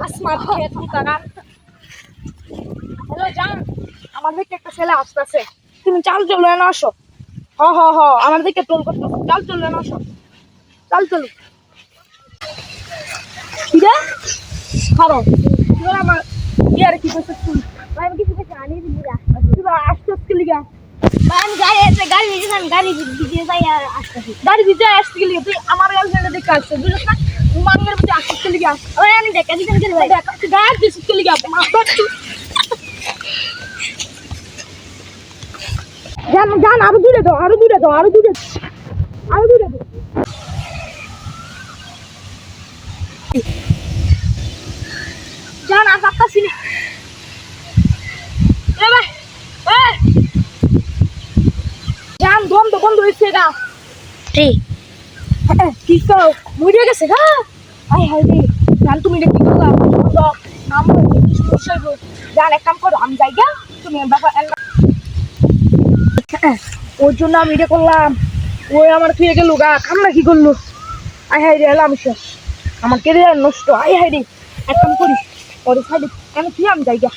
আসমাত খেত তারা হ্যালো জান আমাদের একটা ছেলে আসতেছে তুমি চাল চলো না আসো হ হ হ আমাদেরকে টোল করতে চাল চলো না আসো চাল চলো কিরে খাবো এবার আমার ইয়ার কি করছিস তুই আমি কিছু কিছু আনি দিদিরা তুই আসছিস কি লিগা আমি গাড়ি দিয়েছিলাম গাড়ি দিয়ে যাই আর আসতেছি গাড়ি দিতে আসছিস কি লিগা তুই আমার গার্লফ্রেন্ডে দেখে আসছিস বুঝছিস না মাঙ্গের মধ্যে আসছিস কি লিগা ওই আমি দেখা দিতে গেলে ভাই দেখ তুই গাড়ি দিছিস কি লিগা জান জান আরো দূরে দাও আরো দূরে দাও আরো দূরে আরো দূরে দাও জান আর পাচ্ছি না এ ভাই এ জান বন্ধ বন্ধ হয়েছে গা কি করো মরে গেছে গা আই হাই রে জান তুমি এটা কি করলা নাম সমস্যা জান এক কাম করো আমি যাই গা তুমি বাবা ওর জন্য আমি এটা করলাম ওই আমার ফিরে গেল গা কামনা কি করলো আই হাই রে এলাম শেষ আমার কেরিয়ার নষ্ট আই হাই রে এক কাম করি ওর সাইডে কেন কি আমি যাই গা